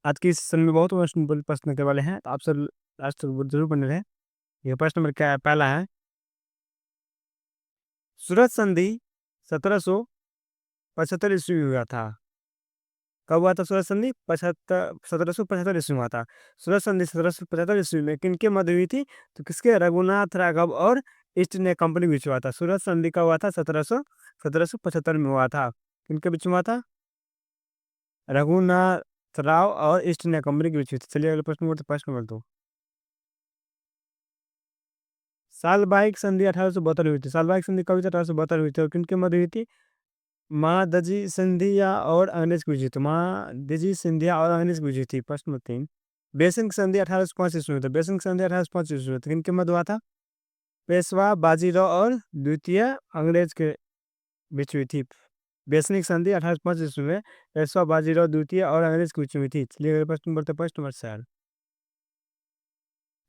आज के इस सेशन में बहुत महत्वपूर्ण प्रश्न करने वाले हैं, तो आप सब लास्ट तक जरूर बने रहें। ये प्रश्न नंबर क्या है? पहला है, सूरत संधि 1775 ईस्वी में हुआ था। कब हुआ था सूरत संधि? 1775 ईस्वी में हुआ था। सूरत संधि 1775 ईस्वी में किनके मध्य हुई थी? तो किसके? रघुनाथ राघव और ईस्ट इंडिया कंपनी के बीच हुआ था। सूरत संधि कब हुआ था? 1775 में हुआ था। किनके बीच में हुआ था? रघुनाथ राव और ईस्ट इंडिया कंपनी के बीच हुई थी। चलिए अगले प्रश्न बोलते, प्रश्न नंबर 2। सालबाहिक संधि 1872 हुई थी। सालबाहिक संधि कब हुई थी? 1872 हुई थी। और किनके मध्य हुई थी? महादजी सिंधिया और अंग्रेज की हुई थी। महादजी सिंधिया और अंग्रेज की हुई थी। प्रश्न नंबर 3। बेसिंग संधि 1805 ईस्वी में हुई थी। बेसिंग संधि 1805 ईस्वी में हुई थी। किनके मध्य हुआ था? पेशवा बाजीराव और द्वितीय अंग्रेज के बीच हुई थी। बेसिंग संधि 1805 ईस्वी में पेशवा बाजीराव द्वितीय और अंग्रेज के बीच हुई थी। चलिए अगले प्रश्न बोलते, प्रश्न नंबर 4।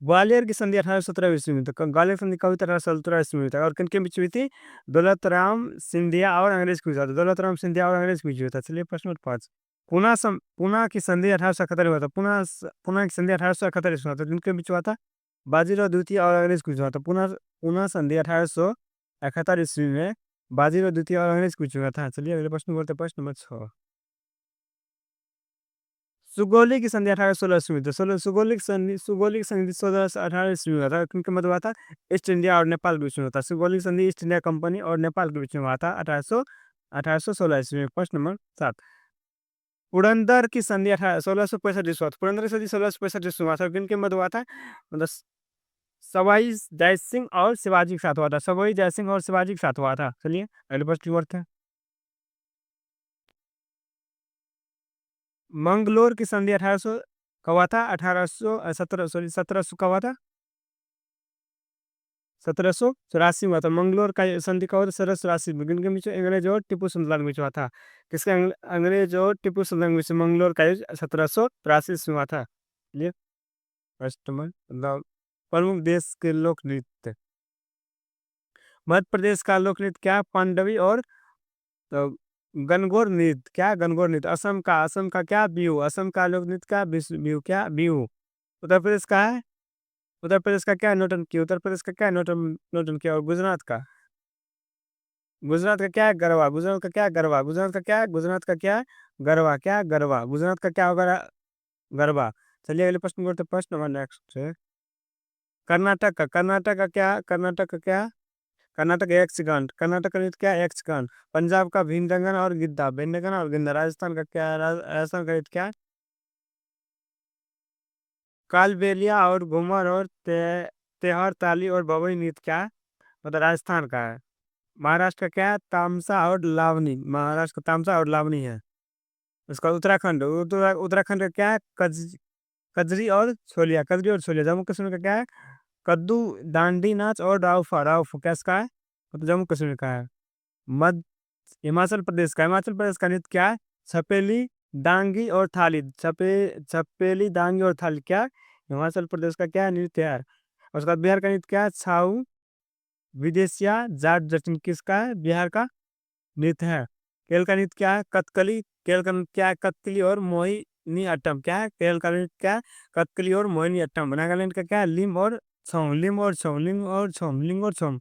ग्वालियर की संधि 1817 ईस्वी में, तो ग्वालियर संधि कब हुई थी? 1817 ईस्वी में था। और किनके बीच हुई थी? दौलत राम सिंधिया और अंग्रेज के बीच हुआ था। दौलत राम सिंधिया और अंग्रेज के बीच हुआ था। चलिए प्रश्न नंबर 5। पुणे की संधि 1871 में हुआ था। पुणे की संधि 1871 ईस्वी में हुआ था। किनके बीच हुआ था? बाजीराव द्वितीय और अंग्रेज के बीच हुआ था। पुणे संधि 1871 ईस्वी में बाजीराव द्वितीय और अंग्रेज के बीच हुआ था। चलिए अगले प्रश्न बोलते, प्रश्न नंबर 6। सुगौली की संधि 1816 ईस्वी में, तो सुगौली की संधि 1618 ईस्वी में हुआ था। किनके मध्य हुआ था? ईस्ट इंडिया और नेपाल के बीच में हुआ था। सुगौली की संधि ईस्ट इंडिया कंपनी और नेपाल के बीच में हुआ था 1816 ईस्वी में। प्रश्न नंबर 7। पुरंदर की संधि 1665 ईस्वी में हुआ था। पुरंदर की संधि 1665 ईस्वी में हुआ था। किनके मध्य हुआ था? मतलब सवाई जय सिंह और शिवाजी के साथ हुआ था। सवाई जय सिंह और शिवाजी के साथ हुआ था। चलिए अगले प्रश्न की ओर थे। मंगलोर की संधि 1800 कब हुआ था? 1700 कब हुआ था? 1784 में हुआ था। मंगलोर का ये संधि कब हुआ था? 1784 में। किनके बीच में? अंग्रेज और टीपू सुल्तान के बीच हुआ था। किसके? अंग्रेज और टीपू सुल्तान के बीच में मंगलोर का युद्ध 1783 में हुआ था। ये कस्टमर मतलब प्रमुख देश के लोक नृत्य। मध्य प्रदेश का लोक नृत्य क्या? पांडवी और तो गणगौर नृत्य। क्या? गणगौर नृत्य। असम का क्या? बिहू। असम का लोक नृत्य क्या? बिहू। क्या? बिहू। उत्तर प्रदेश का है? उत्तर प्रदेश का क्या? नौटंकी। उत्तर प्रदेश का क्या? नौटंकी। और गुजरात का? गुजरात का क्या है? गरबा। गुजरात का क्या है? गरबा। गुजरात का क्या है? गुजरात का क्या है? गरबा। क्या? गरबा। गुजरात का क्या होगा? गरबा। चलिए अगले प्रश्न करते, प्रश्न नंबर नेक्स्ट है। कर्नाटक का क्या? कर्नाटक यक्षगान। कर्नाटक का नृत्य क्या है? यक्षगान। पंजाब का भिंडंगन और गिद्धा। भिंडंगन और गिद्धा। राजस्थान का क्या है? राजस्थान का नृत्य क्या है? कालबेलिया और घूमर और तेहर ताली और बबई नृत्य क्या है? मतलब राजस्थान का है। महाराष्ट्र का क्या है? तामसा और लावनी। महाराष्ट्र का तामसा और लावनी है। उसका उत्तराखंड का क्या है? कजरी और छोलिया। कजरी और छोलिया। जम्मू कश्मीर का क्या है? कद्दू, डांडी नाच और राउफा। राउफ कैसका है? तो जम्मू कश्मीर का है। मध्य हिमाचल प्रदेश का नृत्य क्या है? छपेली, डांगी और थाली। छपेली, डांगी और थाली क्या है? हिमाचल प्रदेश का क्या नृत्य है? और उसका बिहार का नृत्य क्या है? छाऊ, विदेशिया, जाट जटिन। किसका है? बिहार का नृत्य है। केरल का नृत्य क्या है? कथकली। केरल का नृत्य क्या है? कथकली और मोहिनी अट्टम। क्या है? केरल का नृत्य क्या है? कथकली और मोहिनी अट्टम। नागालैंड का क्या है? लिम और छौम। लिम और छौम। लिंग और छौम। लिंग और छौम।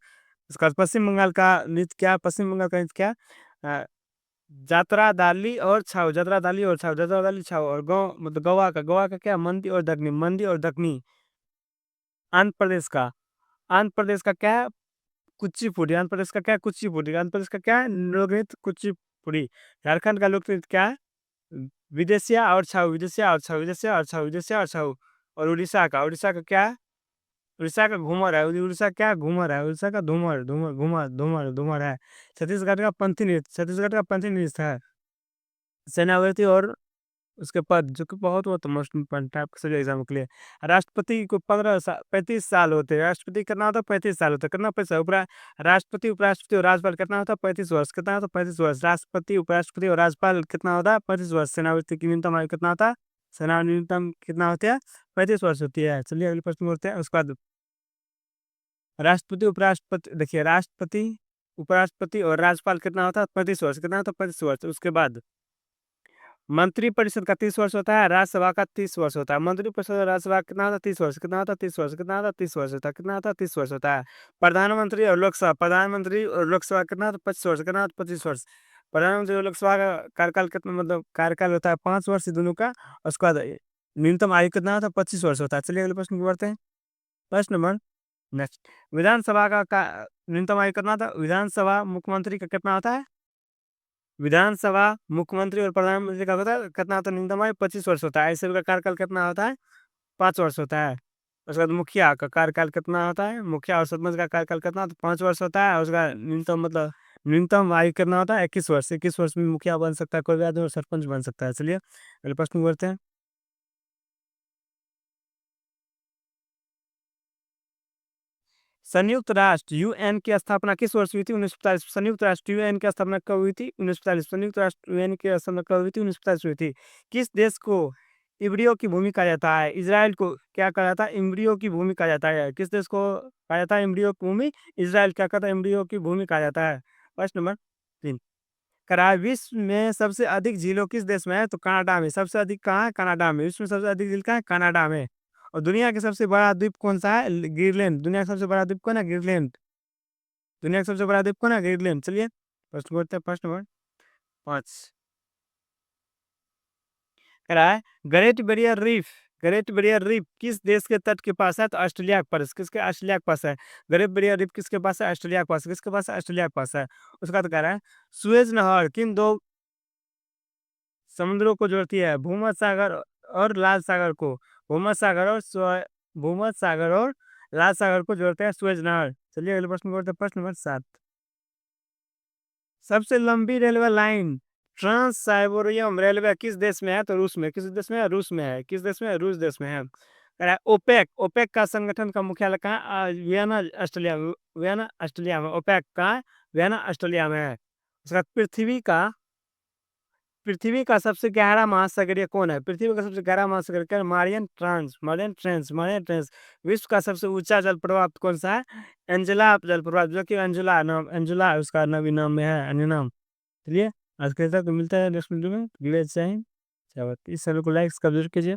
उसका पश्चिम बंगाल का नृत्य क्या है? पश्चिम बंगाल का नृत्य क्या है? जात्रा दाली और छाव। जात्रा दाली और छाव। जात्रा दाली छाव। और मतलब गोवा का क्या? मंदी और दखनी। मंदी और दखनी। आंध्र प्रदेश का क्या है? कुचिपुड़ी। आंध्र प्रदेश का क्या है? कुचिपुड़ी। आंध्र प्रदेश का क्या है? लोक नृत्य कुचिपुड़ी। झारखंड का लोक नृत्य क्या है? विदेशिया और छाऊ। विदेशिया और छाऊ। विदेशिया और छाऊ। विदेशिया और छाऊ। और उड़ीसा का क्या है? उड़ीसा का घूमर है। उड़ीसा क्या? घूमर है। उड़ीसा का धूमर धूमर घूमर धूमर धूमर है। छत्तीसगढ़ का पंथी नृत्य है। सेनापति और उसके पद, जो कि बहुत मोस्ट इम्पोर्टेंट है आपके सभी एग्जाम के लिए। राष्ट्रपति को 35 साल होते हैं। राष्ट्रपति कितना होता है? 35 साल होता है। कितना पैसा? राष्ट्रपति, उपराष्ट्रपति और राज्यपाल कितना होता है? 35 वर्ष। कितना होता है? 35 वर्ष। राष्ट्रपति, उपराष्ट्रपति और राज्यपाल कितना होता है? 35 वर्ष। सेनापति की न्यूनतम आयु कितना होता है? सेना न्यूनतम कितना होती है? 35 वर्ष होती है। चलिए अगले प्रश्न बोलते हैं। उसके बाद राष्ट्रपति, उपराष्ट्रपति, देखिए राष्ट्रपति, उपराष्ट्रपति और राज्यपाल कितना होता है? 35 वर्ष। कितना होता है? 35 वर्ष। उसके बाद मंत्रिपरिषद का 30 वर्ष होता है, राज्यसभा का 30 वर्ष होता है। मंत्रिपरिषद और राज्यसभा कितना होता है? 30 वर्ष। कितना होता है? 30 वर्ष। कितना होता है? 30 वर्ष होता है। कितना होता है? 30 वर्ष होता है। प्रधानमंत्री और लोकसभा कितना होता है? 25 वर्ष। कितना होता है? 25 वर्ष। प्रधानमंत्री और लोकसभा का कार्यकाल कितना, मतलब कार्यकाल होता है 5 वर्ष दोनों का। उसके बाद न्यूनतम आयु कितना होता है? 25 वर्ष होता है। चलिए अगले प्रश्न की बढ़ते हैं। प्रश्न नंबर नेक्स्ट, विधानसभा का न्यूनतम आयु कितना था? विधानसभा मुख्यमंत्री का कितना होता है? विधानसभा मुख्यमंत्री और प्रधानमंत्री का होता है कितना होता है? न्यूनतम आयु 25 वर्ष होता है। ऐसे का कार्यकाल कितना होता है? 5 वर्ष होता है। उसके बाद मुखिया का कार्यकाल कितना होता है? मुखिया और सरपंच का कार्यकाल कितना होता है? 5 वर्ष होता है। और उसका न्यूनतम, मतलब न्यूनतम आयु कितना होता है? 21 वर्ष। 21 वर्ष में मुखिया बन सकता है कोई भी आदमी, और सरपंच बन सकता है। चलिए अगले प्रश्न को बढ़ते हैं। संयुक्त राष्ट्र यूएन की स्थापना किस वर्ष हुई थी? 1945। संयुक्त राष्ट्र यूएन की स्थापना कब हुई थी? 1945। संयुक्त राष्ट्र यूएन की स्थापना कब हुई थी? 1945 हुई थी। किस देश को इब्रियो की भूमि कहा जाता है? इजराइल को क्या कहा जाता है? इम्ब्रियो की भूमि कहा जाता है। किस देश को कहा जाता है इम्ब्रियो की भूमि? इजराइल क्या कहता है? इम्ब्रियो की भूमि कहा जाता है। प्रश्न नंबर 3, कराए विश्व में सबसे अधिक झीलों किस देश में है? तो कनाडा में। सबसे अधिक कहाँ है? कनाडा में। विश्व में सबसे अधिक झील कहाँ है? कनाडा में। और दुनिया का सबसे बड़ा द्वीप कौन सा है? ग्रीनलैंड। दुनिया का सबसे बड़ा द्वीप कौन है? ग्रीनलैंड। दुनिया का सबसे बड़ा द्वीप कौन है? ग्रीनलैंड। चलिए प्रश्न करते हैं। प्रश्न नंबर 5 कह है, great barrier reef. Great barrier reef किस देश के तट के पास है? तो ऑस्ट्रेलिया के पास। किसके? ऑस्ट्रेलिया के पास है। ग्रेट बैरियर रीफ किसके पास है? ऑस्ट्रेलिया के पास। किसके पास है? ऑस्ट्रेलिया के पास है। उसका तो कह रहा है, सुएज नहर किन दो समुद्रों को जोड़ती है? भूमध्य सागर और लाल सागर को। भूमध्य सागर और लाल सागर को जोड़ते हैं सुएज नहर। चलिए अगले प्रश्न को करते हैं। प्रश्न नंबर 7, सबसे लंबी railway line trans Siberian railway किस देश में है? तो रूस में। किस देश में है? रूस में है। किस देश में है? रूस देश में है। कह रहा है, ओपेक। ओपेक का संगठन का मुख्यालय कहाँ है? वियना ऑस्ट्रेलिया में। वियना ऑस्ट्रेलिया में। ओपेक कहाँ है? वियना ऑस्ट्रेलिया में है। उसके बाद पृथ्वी का सबसे गहरा महासागरीय कौन है? पृथ्वी का सबसे गहरा महासागर क्या है? Mariana trench. विश्व का सबसे ऊंचा जल प्रवाह कौन सा है? एंजेला जल प्रवाह, जो कि एंजुला उसका नवी नाम में है, अन्य नाम। चलिए आज के तक मिलता है नेक्स्ट वीडियो में। गिले चाहें इस चैनल को लाइक, सब्सक्राइब कीजिए।